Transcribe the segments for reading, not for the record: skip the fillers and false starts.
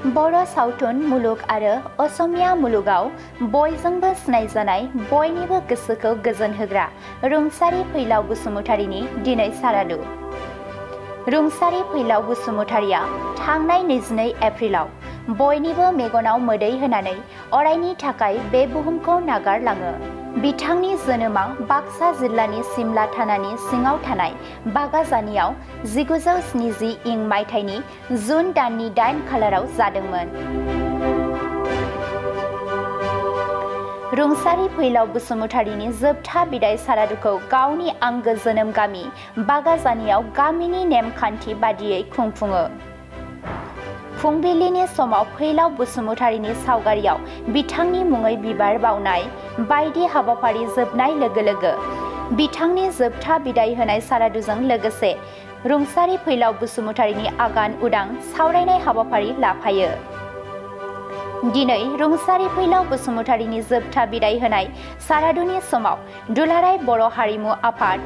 बर' सावथुन मुलुग आरो असमिया मुलुगाव बयजोंबो सिनायजानाय बयनिबो गोसोखौ गोजोन होग्रा रुंसारि फैलाव बसुमतारीनि दिनै सारादु। रुंसारि फैलाव बसुमतारीया थांनाय 22 एप्रिलाव बयनिबो मेगनाव मोदै होनानै अरायनि थाखाय बे बुहुमखौ नागारलाङो। बिथांनि जोनोमा बाक्सा जिल्लानि सिमला थानानि सिङाव थानाय बागाजानियाव 1970 इं मायथाइनि जुन दाननि 8 खालाराव जादोंमोन। रुंसारि फैलाव बसुमतारीनि जोबथा बिदाय सारादुखौ गावनि आंगो जोनोम गामि बागाजानियाव गामिनि नेमखान्थि बादियै खुंफुङो। फुंबिलिनि समाव फैलाव बसुमतारीनि सावगारियाव बिथांनि मुङै बिबार बावनाय बायदि हाबाफारि जोबनाय लोगो लोगो बिथांनि जोबथा बिदाय होनाय सारादुजों लोगोसे रुंसारि फैलाव बसुमतारीनि आगान उदां सावरायनाय हाबाफारि लाफायो। दिनै रुंसारि फैलाव बसुमतारीनि जोबथा बिदाय होनाय सारादुनि समाव दुलाराय बर' हारिमु आफाद,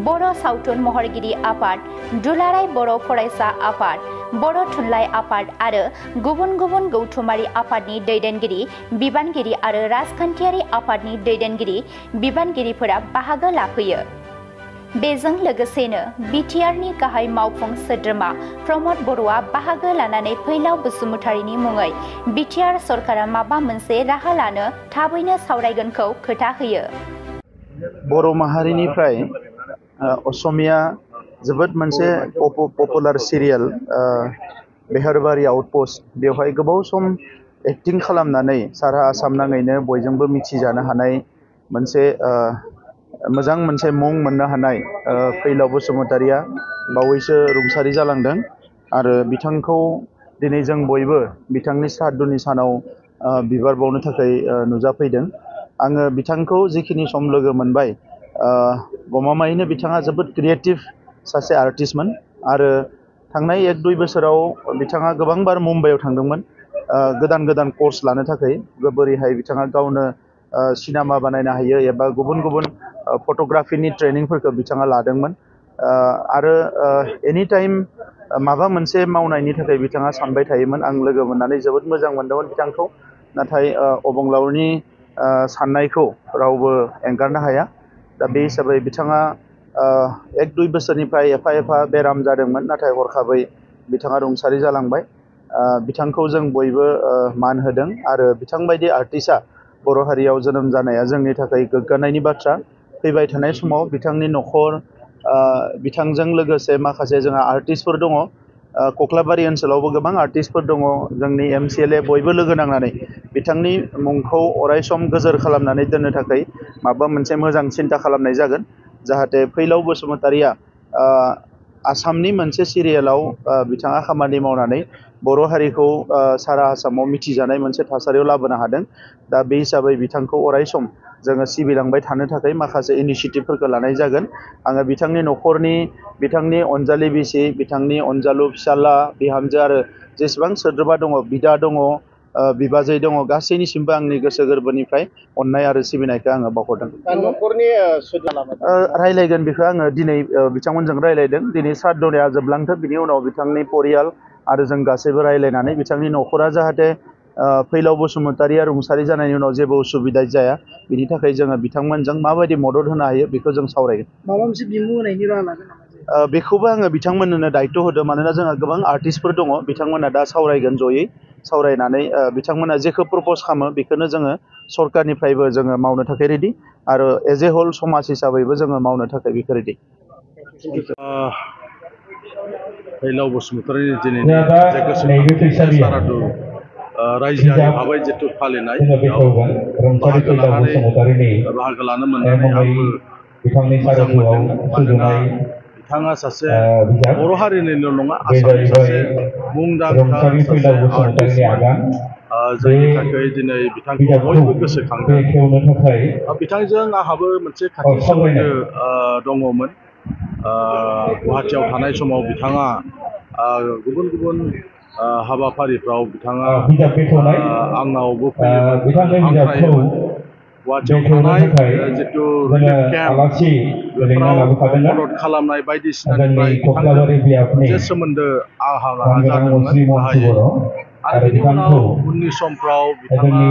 बर' सावथुन महरगिरि आफाद, दुलाराय बर' फरायसा आफाद, बर' थुनलाइ आफाद आरो गुबुन गुबुन गौथुमारि आफादनि दैदेनगिरि, बिबानगिरि आरो राजखान्थियारि आफादनि दैदेनगिरि, बिबानगिरिफोरा बाहागो लाफैयो। बेजों लोगोसेनो बिटिआरनि गाहाय मावफुं सोद्रोमा प्रमद बर'आ बाहागो लानानै फैलाव बसुमतारीनि मुङै बिटिआर सरकारा माबा मोनसे राहा लानो थाबैनो सावरायगोनखौ खोथा होयो। बर' माहारिनिफ्राय असमिया जोबोद मोनसे पपुलार सिरियाल बेहरबारि आउटपस्ट, बेवहाय गोबाव सम एक्टिं खालामनानै सारा आसाम नाङैनो बयजोंबो मिथिजानो हानाय मोनसे मोजां मोनसे मुं मोननो हानाय फैलाव बसुमतारीया बावैसो रुंसारि जालांदों आरो बिथांखौ दिनै जों बयबो बिथांनि सारादुनि सानाव बिबार बावनो थाखाय नुजाफैदों। आङो बिथांखौ जिखिनि सम लोगो मोनबाय गमामायैनो बिथाङा जोबोद क्रिएटिभ सासे आर्टिस्टमोन आरो थांनाय 1-2 बोसोराव बिथाङा गोबांबार मुम्बाइआव थांदोंमोन गोदान गोदान कर्स लानो थाखाय, बोरैहाय बिथाङा गावनो सिनेमा बानायनो हायो एबा गुबुन गुबुन फट'ग्राफिनि ट्रेनिंफोरखौ बिथाङा लादोंमोन आरो एनि टाइम माबा मोनसे मावनायनि थाखाय बिथाङा सानबाय थायोमोन। आं लोगो मोननानै जोबोद मोजां मोनदोंमोन बिथांखौ, नाथाय अबंलावरिनि साननायखौ रावबो एंगारनो हाया। दा बे हिसाबै बिथाङा 1-2 बोसोरनिफ्राय एफा एफा बेराम जादोंमोन, नाथाय हरखाबै बिथाङा रुंसारि जालांबाय। बिथांखौ जों बयबो मान होदों आरो बिथांबायदि आर्टिस्टआ बर' हारियाव जोनोम जानाया जोंनि थाखाय गोग्गानायनि बाथ्रा। फैबाय थानाय समाव बिथांनि न'खर, बिथांजों लोगोसे माखासे जोंहा आर्टिस्टफोर दङ, कख्लाबारि ओनसोलावबो गोबां आर्टिस्टफोर दङ, जोंनि MCLA बयबो लोगो नांनानै बिथांनि मुंखौ अरायसम गोजोर खालामनानै दोननो थाखाय माबा मोनसे मोजां सिन्था खालामनाय जागोन, जाहाथे फैलाव बसुमतारीया आसामनि मोनसे सिरियालाव बिथाङा खामानि मावनानै बर' हारिखौ सारा आसामाव मिथिजानाय मोनसे थासारियाव लाबोनो हादों। दा बे हिसाबै बिथांखौ अरायसम जोङो सिबिलांबाय थानो थाखाय माखासे इनिसियेटिभफोरखौ लानाय जागोन। आङो बिथांनि न'खरनि, बिथांनि अनजालि बिसि, बिथांनि अनजालु फिसाला, बिहामजो आरो जेसेबां सोद्रोमा दङ, बिदा दङ, बिबाजै दङ, गासैनिसिमबो आंनि गोसो गोरबोनिफ्राय अननाय आरो सिबिनायखौ आङो बावहरदों। न'खरनि रायलायगोन बेखौ आङो दिनै बिथांमोनजों रायलायदों। दिनै सारादुआ जोबलांथों, बिनि उनाव बिथांनि परियाल आरो जों गासैबो रायलायनानै बिथांनि न'खरा जाहाथे फैलाव बसुमतारीया रुंसारि जानायनि उनाव जेबो उसुबिदा जाया, बिनि थाखाय जोङो बिथांमोनजों माबायदि मदद होनो हायो बेखौ जों सावरायगोन। माबा मोनसे बिमुं होनायनि राहा लागोन नामा? बेखौबो आङो बिथांमोननो दायित्व होदों, मानोना जोंहा गोबां आर्टिस्टफोर दङ, बिथांमोना दा सावरायगोन जयै सावरायनानै बिथांमोना जेखौ प्रप'ज खालामो बेखौनो जोङो सरकारनिफ्रायबो जोङो मावनो थाखाय रेडि आरो एज ए हल समाज हिसाबैबो जोङो मावनो थाखाय बेखौ रेडि। फैलाव बसुमतारीनि दिनैनि जे गोसोखांथि सारादु रायजोआरि भाबै जिथु फालिनाय, बेयाव बाहागो लानो मोननानै आंबो मोजां मोनदों। मानोना बिथाङा सासे बर' हारिनिल' नङा, आसामनि सासे मुंदांखा सासे आर्टिस्टमोन, जायनि थाखाय दिनै बिथांखौ बयबो गोसोखांदों। बिथांजों आंहाबो मोनसे खाथि सोमोन्दो दङमोन। गुवाहाटियाव थानाय समाव बिथाङा गुबुन गुबुन हाबाफारिफ्राव बिथाङा आंनावबो फैयोमोन, हांख्रायोमोन। गुवाहाटियाव थानाय जिथु रिलिफ केम्प बेफोराव मदद खालामनाय बायदिसिनानिफ्राय बिथांजों मोनसे सोमोन्दो आंहा जादोंमोन। गाहायै आरो बेनि उनाव उननि समफ्राव बिथाङा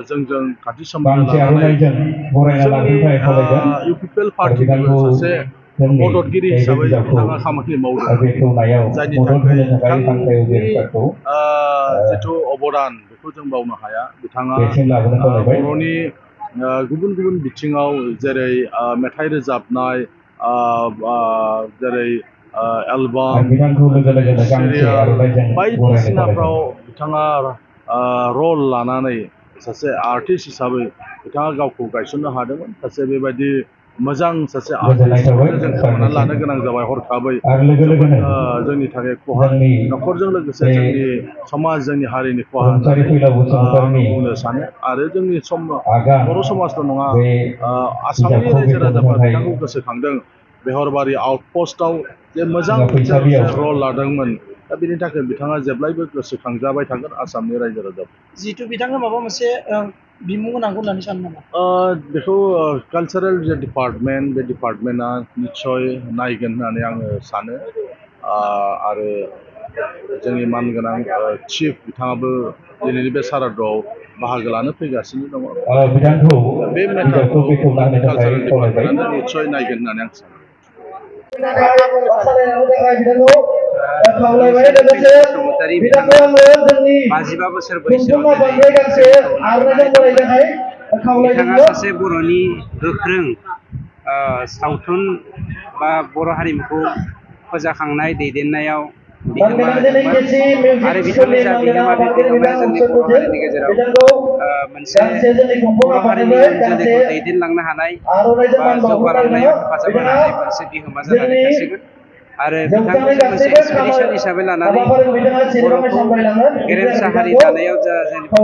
जोंजों खाथि सोमोन्दो लानानै जोंनि UPPL पार्टिनिबो सासे मददगिरि हिसाबै बिथाङा खामानि मावदों जायनि थाखाय बिथांनि जिथु अबदान बेखौ जों बावनो हाया बिथाङा बर'नि गुबुन गुबुन बिथिङाव जेरै मेथाइ रोजाबनाय जेरै एलबाम सिरियाल बायदिसिनाफ्राव बिथाङा रल लानानै सासे आर्टिस्ट हिसाबै बिथाङा गावखौ गायसननो हादोंमोन सासे बेबायदि मोजां सासे आर्टिस्ट जों खोमानानै लानो गोनां जाबाय हरखाबै जोंनि थाखाय खहा न'खरजों लोगोसे जोंनि समाज जोंनि हारिनि खहा होननानै बुंनो सानो आरो जोंनि बर' समाजल' नङा आसामनि रायजो राजाफोरा बिथांखौ गोसोखांदों बेहरबारि आउटपस्टआव जे मोजां मोनसे रल लादोंमोन दा बेनि थाखाय बिथाङा जेब्लायबो गोसोखांजाबाय थागोन आसामनि रायजो राजा जिहेतु बिथाङा माबा मोनसे बिमुं होनांगौ होननानै सानो नामा बेखौ कालचारेल जे डिपार्टमेन्ट बे डिपार्टमेन्टआ निस्सय नायगोन होननानै आङो सानो आरो जोंनि मानगोनां चिफ बिथाङाबो दिनैनि बे सारादुआव बाहागो लानो फैगासिनो दङ बे मेटारखौ कालचारेल डिपार्टमेन्टआनो निस्सय नायगोन होननानै आं सानो बाजिबा बोसोर बैसोआव बिथाङा सासे बर'नि गोख्रों सावथुन बा बर' हारिमुखौ फोजाखांनाय दैदेननायाव बिहोमा होदोंमोन आरो बिथांनि जा बिहोमा बे बिहोमाया जोंनि बर' हारिनि गेजेराव मोनसे बर' हारिनि इयुन जोलैखौ दैदेनलांनो हानाय बा जौगालांनायाव हेफाजाब होनाय मोनसे बिहोमा जानानै थासिगोन आरो बिथांखौ जों मोनसे इन्सपिरेसन हिसाबै लानानै बर'खौ गेरेमसा हारि दानायाव जा जेनेबा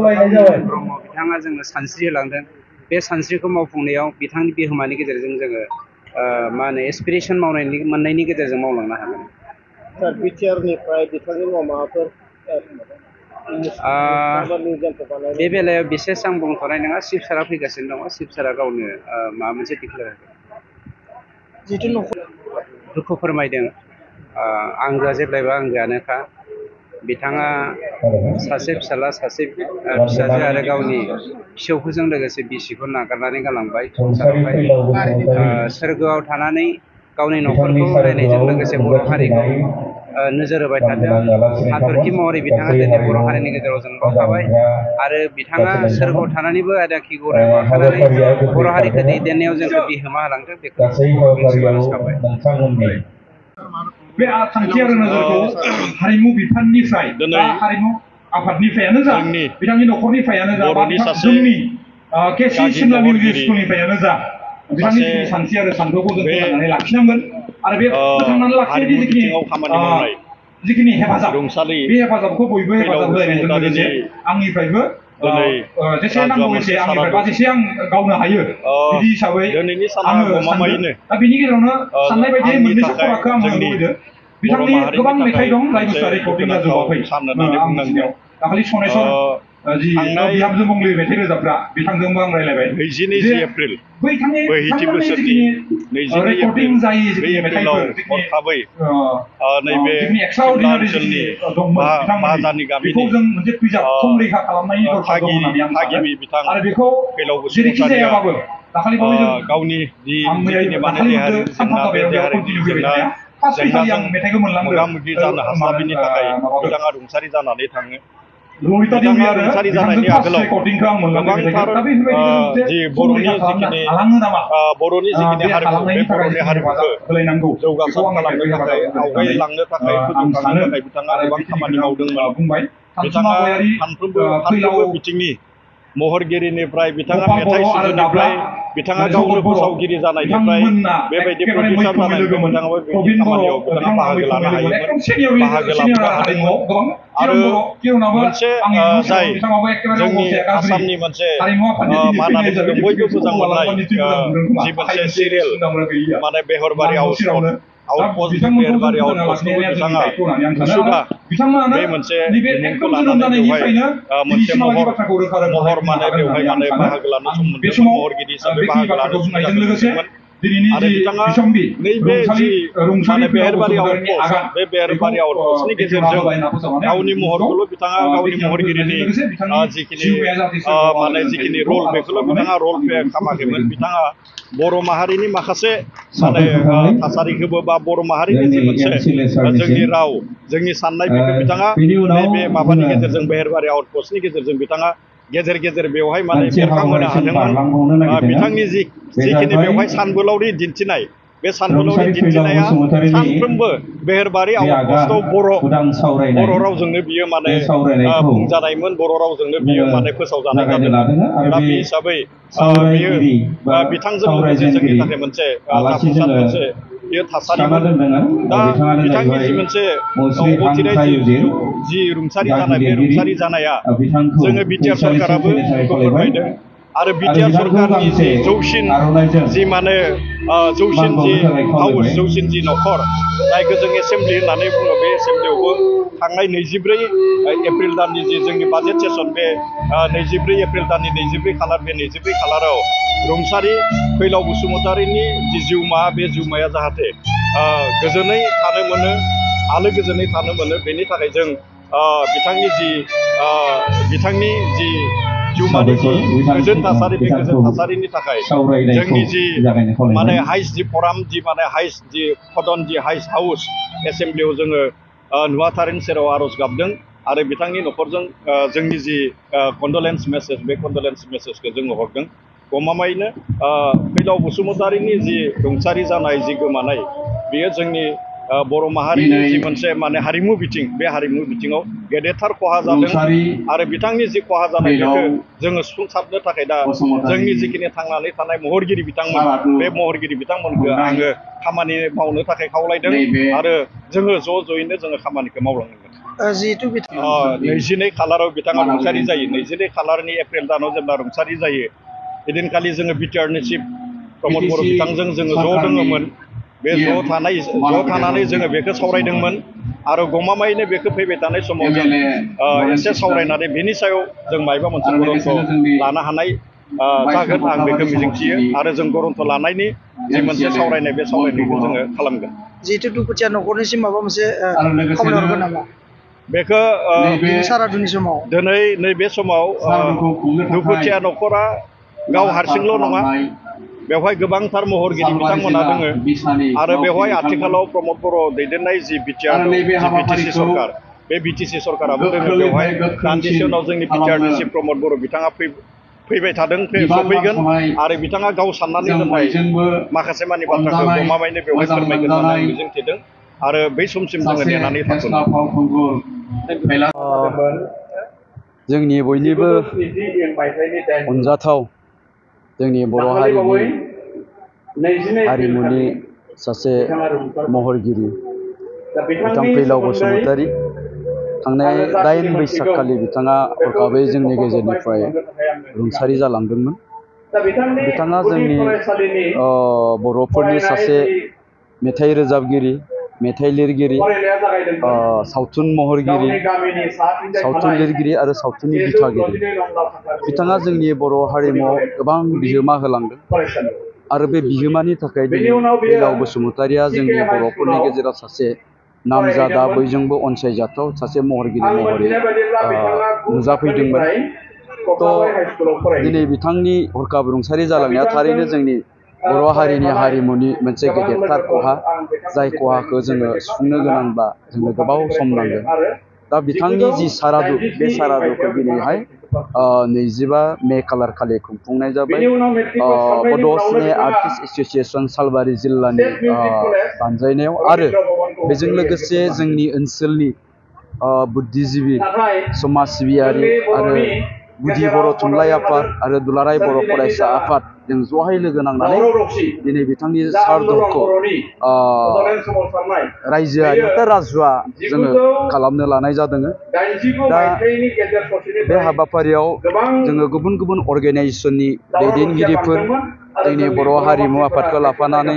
ब्रह्म बिथाङा जोंनो सानस्रि होलांदों बे सानस्रिखौ मावफुंनायाव बिथांनि बिहोमानि गेजेरजों जोङो मा होनो एसपिरेसन मोननायनि गेजेरजों मावलांनो हागोन बिटिआरनिफ्राय बिथांनि मुङाव माबाफोर बे बेलायाव बिसेस आं बुंथ'नाय नङा चिफ सारा फैगासिनो दङ चिफ सारा गावनो माबा मोनसे डिक्लेयार जिथु दुखु फोरमायदों आंगोआ जेब्लायबो आंगोआनोखा बिथाङा सासे फिसाला सासे फिसाजो आरो गावनि फिसौफोरजों लोगोसे बिसिखौ नागारनानै गालांबाय संसारावहाय सोरगोआव थानानै गावनि न'खरखौ नायनायजों लोगोसे बर' हारिखौ नोजोर होबाय थादों हाथरखि महरै बिथाङा दिनै बर' हारिनि गेजेराव जों बावखाबाय आरो बिथाङा सोरगोआव थानानैबो आदाखि गौराङाव थानानै बर' हारिखौ दैदेननायाव जोंखौ बिहोमा होलांदों बेखौ सानबाय बे थांखि आरो नोजोरखौ हारिमु बिफाननिफ्राय बा हारिमु आफादनिफ्रायानो जा बिथांनि न'खरनिफ्रायानो जा बा जोंनि केसि सिमला मिउजिक स्कुलनिफ्रायानो जा बिथांनि सानस्रि आरो सानथौखौ जों फोथांनानै लाखिनांगोन आरो बे फोथांनानै लाखिनायनि जिखिनि हेफाजाब बे हेफाजाबखौ बयबो हेफाजाब होलायनायजों लोगोसे आंनिफ्रायबो जेसे नांगौ एसे आंनिफ्राय बा जेसे आं गावनो हायो बिदि हिसाबै आङो सानदों दा बेनि गेजेरावनो साननाय बायदियै मोननैसो खराखौ आं लुबैदों बिथांनि गोबां मेथाइ दं जाय बुस्थुआ रेकर्डिंआ जोबाखै आं मिथिनायाव दाखालि सनेस्वर जि बिहामजो मंग्लि मेथाइ रोजाबग्रा बिथांजोंबो आं रायलायबाय 22 एप्रिल बै बोसोरनि रेकर्डिं जायै जिखिनि मेथाइफोर नैबे एक्सट्राअर्डिनारि दंमोन बिथांमोननि बेखौ जों मोनसे प्रिजार्भ संरैखा खालामनायनि दरकार दं होननानै आं सानो आरो बेखौ जेरैखि जायाबाबो दाखालि बावै जों गावनि जि आं मेथाइखौ मोगा-मोगि जानो हास्लाबिनि थाखाय बिथाङा रुंसारि जानानै थाङो ललिता देवी आरो जानायनि आगोलाव गोबांथार जि बर'नि जिखिनि हारिमु बे बर'नि हारिमुखौ जौगासार खालामनो थाखाय आवगायलांनो थाखाय फोजौखांनो थाखाय बिथाङा गोबां खामानि मावदोंमोन बिथाङा फारफ्रोमबो बिथिंनि महरगिरिनिफ्राय बिथाङा मेथाइ सुजुनिफ्राय बिथाङा गावनो फोसावगिरि जानायनिफ्राय बेबायदि प्रडिउसार जानायनिफ्राय बिथाङाबो बेबायदि खामानियाव बिथाङा बाहागो लानो हायोमोन बाहागो लाबोनो हादोंमोन आरो मोनसे जाय जोंनि आसामनि मोनसे मा होननानै बुङो बयबो मोजां मोननाय जि मोनसे सिरियाल माने बेहरबारि आउटपस्ट बेहरबारि आउटपस्टखौबो बिथाङा मुसुखा बे मोनसे बिमुंखौ लानानै बेवहाय मोनसे महर माने बेवहाय माने बाहागो लानो सम मोनदोंमोन महरगिरि हिसाबै बाहागो लानो सुबिदा मोनदोंमोन आरो बिथाङा नैबे जि माने बेहेरबारि आउटपस्ट बे बेहेरबारि आउटपस्टनि गेजेरजों गावनि महरखौल' बिथाङा गावनि महरगिरिनि जिखिनि रल बेखौल' बिथाङा रल प्ले खालामाखैमोन बिथाङा बर' माहारिनि माखासे माने थासारिखौबो बा बर' माहारिनि जि मोनसे जोंनि राव जोंनि साननाय बेखौ बिथाङा नैबे माबानि गेजेरजों बेहेरबारि आउटपस्टनि गेजेरजों बिथाङा गेजेर गेजेर बेवहाय माने बेरखांहोनो हादोंमोन बिथांनि जिखिनि बेवहाय सानबोलावरि दिन्थिनाय बे सानबोलावरि दिन्थिनाया सानफ्रोमबो बेहेरबारि आउटपस्टआव बर' रावजोंनो बियो माने बुंजानायमोन बर' रावजोंनो बियो माने फोसावजानाय जादोंमोन दा बे हिसाबै बियो बिथांजों लोगोसे जोंनि थाखाय मोनसे जाफुंसार मोनसे बियो थासारिमोन दा बिथांनि जि मोनसे अबथिराय जि रुंसारि जानाय बे रुंसारि जानाया जोङो बिटिआर सरकाराबो फोरमायदों आरो बिटिआर सरकारनि जि जौसिन जि माने जौसिन जि हाउस जौसिन जि नखर जायखौ जों एसेम्ब्लि होननानै बुङो बे एसेम्ब्लियावबो थांनाय 24 एप्रिल दाननि जि जोंनि बाजेट सेसन बे 24 एप्रिल दाननि 24 खालार बे 24 खालाराव रुंसारि फैलाव बसुमतारिनि जि जिउमा बे जिउमाया जाहाथे गोजोनै थानो मोनो आलो गोजोनै थानो मोनो बेनि थाखाय जों बिथांनि जि जिउमानि जि गोजोन थासारि बे गोजोन थासारिनि थाखाय जोंनि जि माने हाइस जि फराम जि माने हाइस जि सदन जि हाइस हाउस एसेम्ब्लियाव जोङो नुवाथारिनि सेराव आर'ज गाबदों आरो बिथांनि न'खरजों जोंनि जि कन्डलेन्स मेसेज बे कन्डलेन्स मेसेजखौ जोङो हरदों गमामायैनो फैलाव बसुमतारिनि जि रुंसारि जानाय जि गोमानाय बेयो जोंनि बर' माहारिनि जि मोनसे माने हारिमु बिथिं बे हारिमु बिथिङाव गेदेरथार खहा जादों आरो बिथांनि जि खहा जानाय बेखौ जोङो सुफुंसारनो थाखाय दा जोंनि जिखिनि थांनानै थानाय महरगिरि बिथांमोन बे महरगिरि बिथांमोनखौ आङो खामानि मावनो थाखाय खावलायदों आरो जोङो ज'यैनो जोङो खामानिखौ मावलांनांगोन जिहेतु 22 खालाराव बिथाङा रुंसारि जायो 22 खालारनि एप्रिल दानाव जेब्ला रुंसारि जायो इदिनखालि जोङो बिटिआरनि चिफ प्रमद बर' बिथांजों जोङो ज' दङमोन बे ज' थानानै जोङो बेखौ सावरायदोंमोन आरो गमामायैनो बेखौ फैबाय थानाय समाव जों एसे सावरायनानै बेनि सायाव जों मायबा मोनसे गरन्थ लानो हानाय जागोन आं बेखौ मिजिंथियो आरो जों गरन्थ लानायनि जि मोनसे सावरायनाय बे सावरायनायखौ जोङो खालामगोन जिहेतु दुखुथिया न'खरनिसिम माबा मोनसे खावलायहरगोन नामा बेखौ सारादुनि समाव दिनै नैबे समाव दुखुथिया न'खरा गाव हारसिंल' नङा बेवहाय गोबांथार महरगिरि बिथांमोना दङ आरो बेवहाय आथिखालाव प्रमद बर' दैदेननाय जि बिटिआर बिटिसि सरकार बे बिटिसि सरकाराबो दङ बेवहाय दान्दिसे उनाव जोंनि बिटिआरनि चिफ प्रमद बर' बिथाङा फैबाय थादों सफैगोन आरो बिथाङा गाव साननानै दोननाय माखासे मानि बाथ्राखौ गमामायैनो बेवहाय फोरमायगोन होननानै आं मिजिंथिदों आरो बै समसिम जोङो नेनानै थाथ'नो जोंनि बयनिबो अनजाथाव जोंनि बर' हारिमुनि सासे महरगिरि बिथां फैलाव बसुमतारी थांनाय 8 बैसागखालि बिथाङा हरखाबै जोंनि गेजेरनिफ्राय रुंसारि जालांदोंमोन बिथाङा जोंनि बर'फोरनि सासे मेथाइ रोजाबगिरि मेथाइ लिरगिरि सावथुन महरगिरि सावथुन लिरगिरि आरो सावथुननि दिथागिरि बिथाङा जोंनि बर' हारिमुआव गोबां बिहोमा होलांदों आरो बे बिहोमानि थाखाय दिनै फैलाव बसुमतारिया जोंनि बर'फोरनि गेजेराव सासे नामजादा बयजोंबो अनसायजाथाव सासे महरगिरि महरै नुजाफैदोंमोन दिनै बिथांनि हरखाब रुंसारि जालांनाया थारैनो जोंनि बर' हारिनि हारिमुनि मोनसे गेदेरथार खहा जाय खहाखौ जोङो सुफुंनो गोनांब्ला जोंनो गोबाव सम नांगोन दा बिथांनि जि सारादु बे सारादुखौ दिनैहाय 25 मे खालार खालि खुंफुंनाय जाबाय बड' सिने आर्टिस्ट एस'सिएशन सालबारि जिल्लानि बानजायनायाव आरो बेजों लोगोसे जोंनि ओनसोलनि बुद्धिजिबि समाज सिबियारि आरो गुदि बर' थुनलाइ आफाद आरो दुलाराय बर' फरायसा आफाद जों ज'हाय लोगो नांनानै दिनै बिथांनि सारादुखौ रायजोआरि राजुआ जोङो खालामनो लानाय जादों दा बे हाबाफारियाव जोङो गुबुन गुबुन अर्गेनाइजेसननि दैदेनगिरिफोर जोंनि बर' हारिमु आफादखौ लाफानानै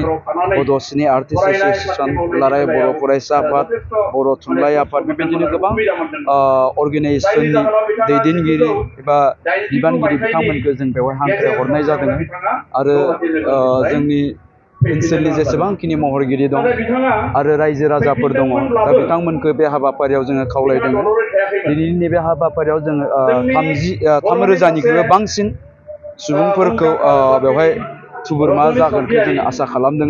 बड' सिने आर्टिस्ट एस'सिएशन दुलाराय बर' फरायसा आफाद बर' थुनलाइ आफाद बेबायदिनो गोबां अर्गेनाइजेसननि दैदेनगिरि एबा बिबानगिरि बिथांमोनखौ जों बेवहाय हांख्राय हरनाय जादों आरो जोंनि ओनसोलनि जेसेबांखिनि महरगिरि दं आरो रायजो राजाफोर दङ दा बिथांमोनखौ बे हाबाफारियाव जोङो खावलायदों। दिनैनि नैबे हाबाफारियाव जोङो 3,000निख्रुइबो बांसिन सुबुंफोरखौ बेवहाय थुबुरमा जागोनखौ जोङो आसा खालामदों।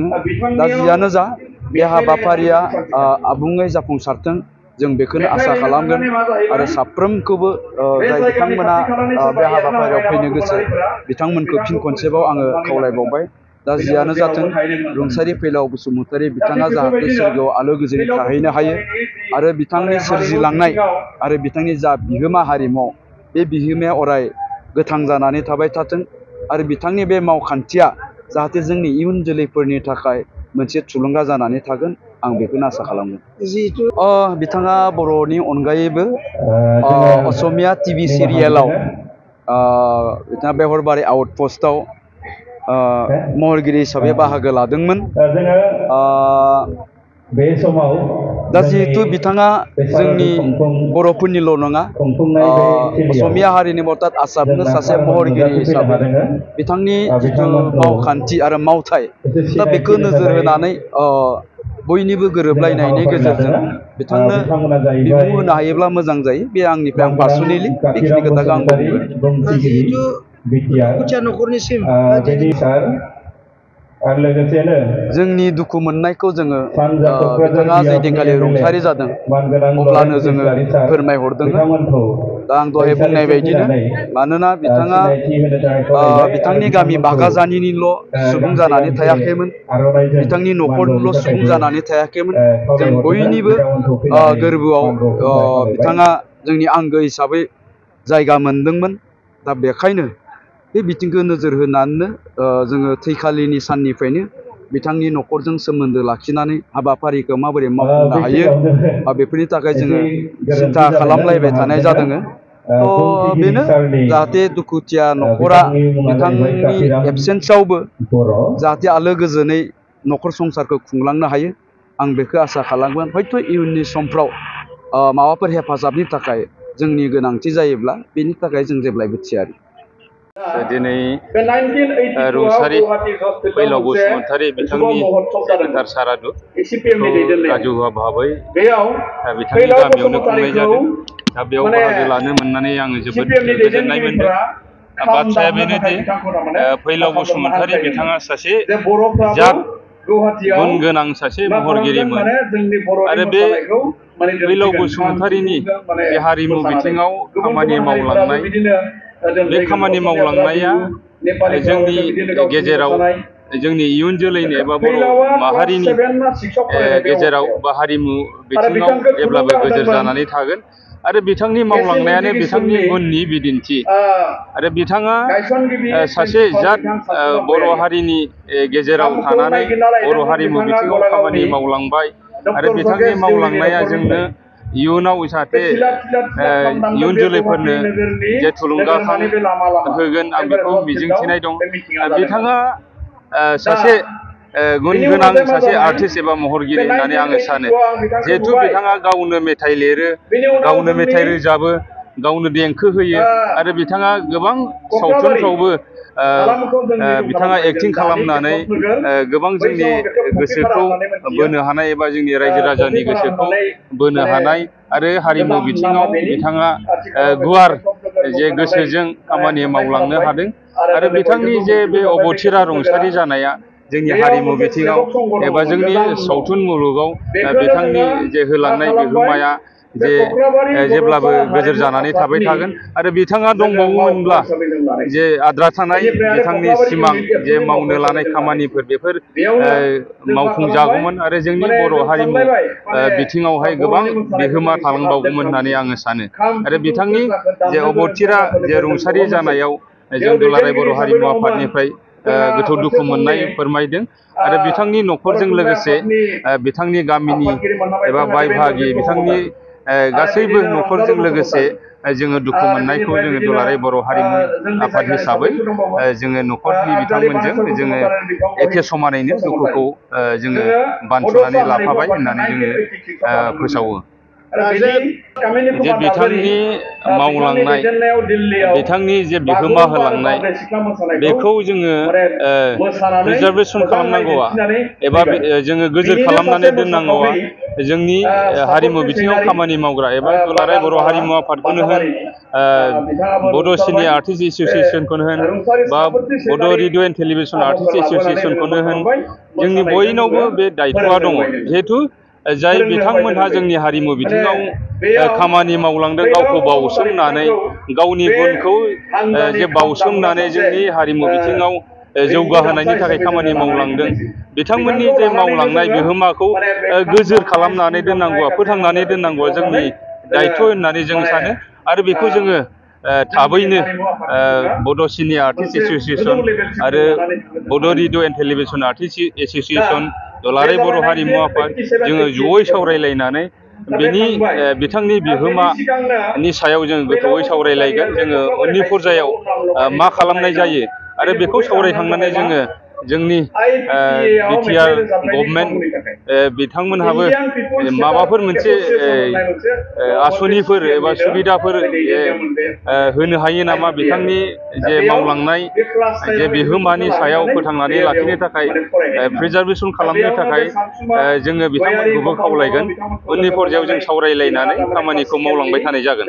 दा जियानो जा बे हाबाफारिया आबुङै जाफुंसारथों जों बेखौनो आसा खालामगोन आरो साफ्रोमखौबो जाय बिथांमोना बे हाबाफारियाव फैनो गोसो बिथांमोनखौ फिन खनसेबाव आङो खावलायबावबाय। दा जियानो जाथों रुंसारि फैलाव बसुमतारी बिथाङा जाहाथे सोरगोआव आलो गोजोनै थाहैनो हायो आरो बिथांनि सोरजिलांनाय आरो बिथांनि जा बिहोमा हारिमुआव बे बिहोमाया अराय गोथां जानानै थाबाय थाथों आरो बिथांनि बे मावखान्थिया जाहाथे जोंनि इयुन जोलैफोरनि थाखाय मोनसे थुलुंगा जानानै थागोन आं बेखौनो आसा खालामो। बिथाङा बर'नि अनगायैबो असमिया टिभि सिरियेलाव बिथाङा बेहरबारि आउटपस्टआव महरगिरि हिसाबै बाहागो लादोंमोन। दा जिहेतु बिथाङा जोंनि बर'फोरनिल' नङा असमिया हारिनि अर्थात आसामनो सासे महरगिरि हिसाबै बिथांनि जिथु मावखान्थि आरो मावथाय दा बेखौ नोजोर होनानै बयनिबो गोरोबलायनायनि गेजेरजों बिथांनो बिमुं होनो हायोब्ला मोजां जायो। बे आंनिफ्राय आं पार्सनेलि बेखिनि खोथाखौ आं जोंनि दुखु मोननायखौ जोङो बिथाङा जैदिनखालि रुंसारि जादों अब्लानो जोङो फोरमायहरदों। दा आं दहाय बुंनाय बायदिनो मानोना बिथाङा बिथांनि गामि बागाजानिनिल' सुबुं जानानै थायाखैमोन, बिथांनि न'खरनिल' सुबुं जानानै थायाखैमोन, जों बयनिबो गोरबोआव बिथाङा जोंनि आंगो हिसाबै जायगा मोनदोंमोन। दा बेखायनो बे बिथिंखौ नोजोर होनानैनो जोङो थैखालिनि साननिफ्रायनो बिथांनि न'खरजों सोमोन्दो लाखिनानै हाबाफारिखौ माबोरै मावफुंनो हायो बेफोरनि थाखाय जोङो सिन्था खालामलायबाय थानाय जादों। बेनो जाहाथे दुखुथिया न'खरा बिथांनि एबसेन्सआवबो जाहाथे आलो गोजोनै न'खर संसारखौ खुंलांनो हायो आं बेखौ आसा खालामगोन। हयथ' इयुननि समफ्राव माबाफोर हेफाजाबनि थाखाय जोंनि गोनांथि जायोब्ला बेनि थाखाय जों जेब्लायबो थियारि। दिनै रुंसारि फैलाव बसुमतारी बिथांनि गोथार सारादु राजुहुवा भाबै बिथांनि गामियावनो खुंनाय जादों। दा बेयाव बाहागो लानो मोननानै आङो जोबोद गोजोननाय मोनदों। बाथ्राया बेनोदि फैलाव बसुमतारी बिथाङा सासे बिजाब गुन गोनां सासे महरगिरिमोन आरो बे फैलाव बसुमतारीनि जे हारिमु बिथिङाव खामानि मावलांनाय बे खामानि मावलांनाया जोंनि गेजेराव जोंनि इयुन जोलैनि एबा बर' माहारिनि गेजेराव बा हारिमु बिथिङाव जेब्लाबो गोजोर जानानै थागोन आरो बिथांनि मावलांनायानो बिथांनि गुननि बिदिन्थि। आरो बिथाङा सासे जात बर' हारिनि गेजेराव थानानै बर' हारिमु बिथिङाव खामानि मावलांबाय आरो बिथांनि मावलांनाया जोंनो इयुनाव जाहाथे इयुन जोलैफोरनो जे थुलुंगाखां होगोन आं बेखौ मिजिंथिनाय दं। बिथाङा सासे गुन गोनां सासे आर्टिस्ट एबा महरगिरि होननानै आङो सानो। जिहेथु बिथाङा गावनो मेथाइ लिरो, गावनो मेथाइ रोजाबो, गावनो देंखो होयो आरो बिथाङा गोबां सावथुनफ्रावबो बिथाङा एक्टिं खालामनानै गोबां जोंनि गोसोखौ बोनो हानाय एबा जोंनि रायजो राजानि गोसोखौ बोनो हानाय आरो हारिमु बिथिङाव बिथाङा गुवार जे गोसोजों खामानि मावलांनो हादों। आरो बिथांनि जे बे अबथिरा रुंसारि जानाया जोंनि हारिमु बिथिङाव एबा जोंनि सावथुन मुलुगाव बिथांनि जे होलांनाय बिहोमाया जे जेब्लाबो गोजोर जानानै थाबाय थागोन। आरो बिथाङा दंबावोमोनब्ला जे आद्रा थानाय बिथांनि सिमां जे मावनो लानाय खामानिफोर बेफोर मावफुंजागौमोन आरो जोंनि बर' हारिमु बिथिङावहाय गोबां बिहोमा थालांबावगौमोन होननानै आङो सानो। आरो बिथांनि जे अबथिरा जे रुंसारि जानायाव जों दुलाराय बर' हारिमु आफादनिफ्राय गोथौ दुखु मोननाय फोरमायदों आरो बिथांनि न'खरजों लोगोसे बिथांनि गामिनि एबा बाय बाहागि बिथांनि गासैबो न'खरजों लोगोसे जोङो दुखु मोननायखौ जोङो दुलाराय बर' हारिमु आफाद हिसाबै जोङो न'खरनि बिथांमोनजों जोङो एखे समानैनो दुखुखौ जोङो बानस'नानै लाफाबाय होननानै जोङो फोसावो। जे बिथांनि मावलांनाय बिथांनि जे बिहोमा होलांनाय बेखौ जोङो रिजार्भेसन खालामनांगौआ एबा जोङो गोजोर खालामनानै दोननांगौआ जोंनि हारिमु बिथिङाव खामानि मावग्रा एबा दुलाराय बर' हारिमु आफादखौनो होन बड' सिनियर आर्टिस्ट एस'सिएशनखौनो होन बा बड' रेडिअ एन्ड टेलिभिजन आर्टिस्ट एस'सिएशनखौनो होन जोंनि बयनावबो बे दायथ'आ दङ जिहेथु जाय बिथांमोनहा जोंनि हारिमु बिथिङाव खामानि मावलांदों गावखौ बावसोमनानै गावनि गुनखौ जे बावसोमनानै जोंनि हारिमु बिथिङाव जौगाहोनायनि थाखाय खामानि मावलांदों बिथांमोननि जे मावलांनाय बिहोमाखौ गोजोर खालामनानै दोननांगौआ फोथांनानै दोननांगौआ जोंनि दायथ' होननानै जों सानो आरो बेखौ जोङो थाबैनो बड' सिनियर आर्टिस्ट एस'सिएशन आरो बड' radio and television artist association दुलाराय बर' हारिमु आफाद जोङो जयै सावरायलायनानै बेनि बिथांनि बिहोमानि सायाव जों गोथौयै सावरायलायगोन जोङो उननि पर्यायाव मा खालामनाय जायो आरो बेखौ सावरायखांनानै जोङो जोंनि बिटिआर गभर्नमेन्ट बिथांमोनहाबो माबाफोर मोनसे आसनिफोर एबा सुबिदाफोर होनो हायो नामा बिथांनि जे मावलांनाय जे बिहोमानि सायाव फोथांनानै लाखिनो थाखाय प्रिजार्भेसन खालामनो थाखाय जोङो बिथांमोनखौबो खावलायगोन उननि पर्यायाव जों सावरायलायनानै खामानिखौ मावलांबाय थानाय जागोन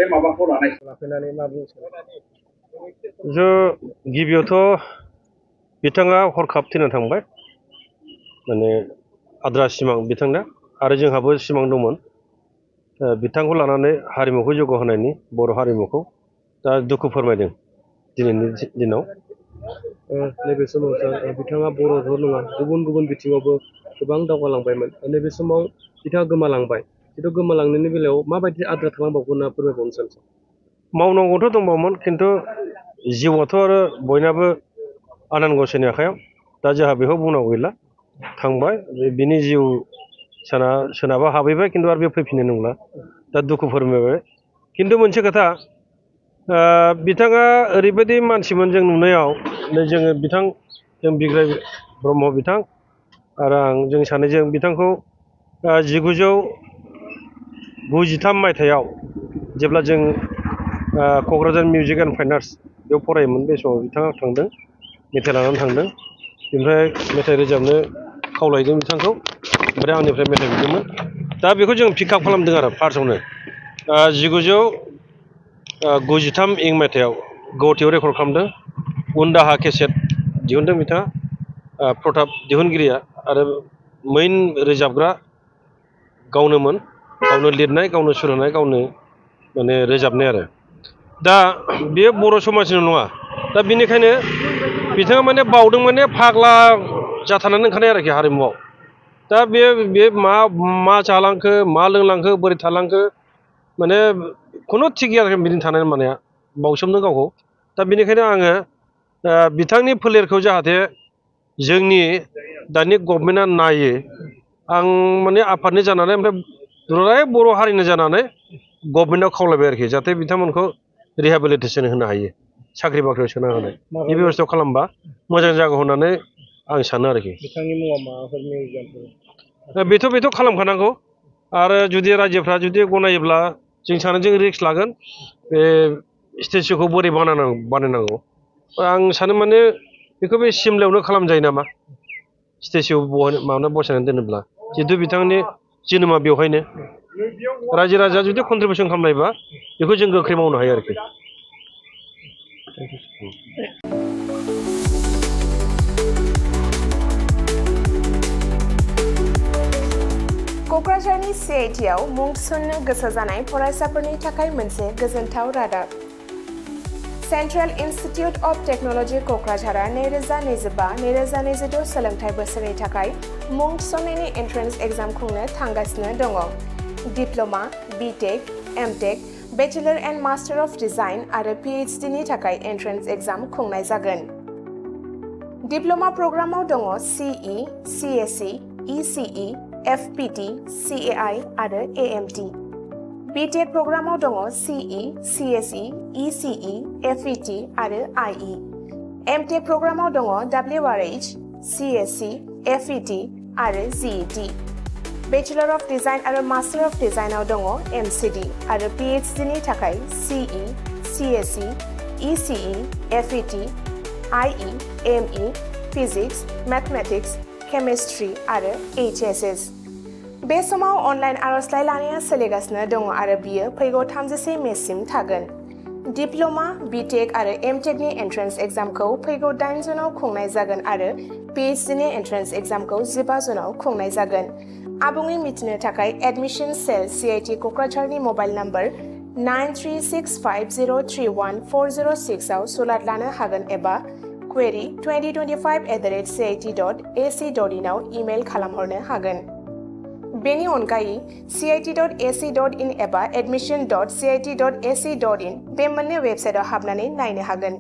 गिबियावथ' बिथाङा हरखाब थैनानै थांबाय माने आद्रा सिमां बिथांना आरो जोंहाबो सिमां दंमोन बिथांखौ लानानै हारिमुखौ जौगाहोनायनि बर' हारिमुखौ दा दुखु फोरमायदों दिनैनि दिनाव नैबे समाव बिथाङा बर'ल' नङा गुबुन गुबुन बिथिङावबो गोबां दावगालांबायमोन नैबे समाव बिथाङा गोमालांबाय जिथु गोमालांनायनि बेलायाव माबायदि आद्रा थालांबावगोन होनना फोरमायबावनो सानसै मावनांगौथ' दंबावोमोन खिन्थु जिउआथ' आरो बयनाबो आनान गसाइनि आखायाव दा जोंहा बेखौ बुंनांगौ गैला थांबाय बिनि जिउ सोरनाबा हाबहैबाय खिन्थु आरो बे फैफिननाय नंला दा दुखु फोरमायबाय खिन्थु मोनसे खोथा बिथाङा ओरैबायदि मानसिमोन जों नुनायाव जोङो जों बिग्राय ब्रह्म बिथां आरो आं जों सानैजों बिथांखौ 1993 मायथाइयाव जेब्ला जों Kokrajhar music and fine arts बेयाव फरायोमोन बे समाव बिथाङा थांदों मेथाइ लानानै थांदों ओमफ्राय मेथाइ रोजाबनो खावलायदों बिथांखौ ओमफ्राय आंनिफ्राय मेथाइ बिदोंमोन दा बेखौ जों पिकआप खालामदों आरो फार्स्टआवनो 1993 इं मायथाइयाव गुवाहाटीयाव रेकर्ड खालामदों उनदाहा केसेट दिहुनदों बिथाङा प्रताप दिहुनगिरिया आरो मेइन रोजाबग्रा गावनोमोन गावनो लिरनाय गावनो सुर होनाय गावनो माने रोजाबनाय आरो दा बेयो बर' समाजनि नङा दा बेनिखायनो बिथाङा माने बावदों माने फाग्ला जाथारनानै ओंखारनाय आरोखि हारिमुआव दा बे मा जालांखो मा लोंलांखो बोरै थालांखो माने खुनु थिग गैया आरोखि बिदिनो थानाय मानाया बावसोमदों गावखौ दा बेनिखायनो आङो बिथांनि फोलेरखौ जाहाथे जोंनि दानि गभर्नमेन्टआ नायो आं माने आफादनि जानानै ओमफ्राय दुलाराय बर' हारिनि जानानै गभर्नमेन्टआव खावलायबाय आरोखि जाहाथे बिथांमोनखौ रिहेबिलिटेसन होनो हायो साख्रि बाख्रियाव सोना होनाय बे बेब'स्था खालामबा मोजां जागौ होननानै आं सानो आरोखि बिथांनि मुङा माबाफोर मिउजियामफोर बेथ' खालामखानांगौ आरो जुदि रायजोफ्रा जुदि गनायोब्ला जों सानैजों रिक्स लागोन बे स्टेचुखौ बोरै बानायनांगौ आं सानो माने बेखौ बे सिमलायावनो खालामजायो नामा स्टेचु बसायनानै दोनोब्ला जिहेतु बिथांनि जोनोमा बेवहायनो रायजो राजाया जुदि कन्ट्रिबिउसन खालामनायबा बेखौ जों गोख्रै मावनो हायो आरोखि क'क्राझारनि CITआव मुं थिसननो गोसो जानाय फरायसाफोरनि थाखाय मोनसे गोजोनथाव रादाब सेन्ट्रेल इन्स्टिटिउट अफ टेक्न'लजि क'क्राझारआ 2025-2026 सोलोंथाइ बोसोरनि थाखाय मुं थिसननायनि एन्ट्रेन्स एग्जाम खुंनो थांगासिनो दङ diploma BTech MTech bachelor and master of design आरो PhD नि थाखाय एन्ट्रेन्स एग्जाम खुंनाय जागोन डिप्ल'मा प्रग्रामाव दङ CE CSE ECE FPT CAI आरो AMT BTech प्रग्रामाव दङ CE CSE ECE FET आरो IE MTech प्रग्रामाव दङ WRH CSC FET आरो GET Bachelor of Design आरो Master of Design आव दङ MCD आरो PhD नि थाखाय CE, CSE, ECE, FET, IE, ME, Physics, Mathematics, Chemistry आरो HSS। बे समाव अनलाइन आरजलाइ लानाया सोलिगासिनो दङ आरो बियो फैगौ 31 मेसिम थागोन। डिप्लोमा, बीटेक आरो एमटेक नि एन्ट्रेन्स एग्जामखौ फैगौ 8 जुनाव खुंनाय जागोन आरो PhD नि एन्ट्रेन्स एग्जामखौ 15 जुनाव खुंनाय जागोन। आबुङै मिथिनो थाखाय एडमिशन सेल CIT कक्राझारनि मबाइल नम्बर 9365031406 आव सुलाद लानो हागोन एबा query 2025@cit.ac.in आव इमेल खालामहरनो हागोन। बेनि अनगायै cit.ac.in एबा admission.cit.ac.in बे मोननै वेबसाइटआव हाबनानै नायनो हागोन।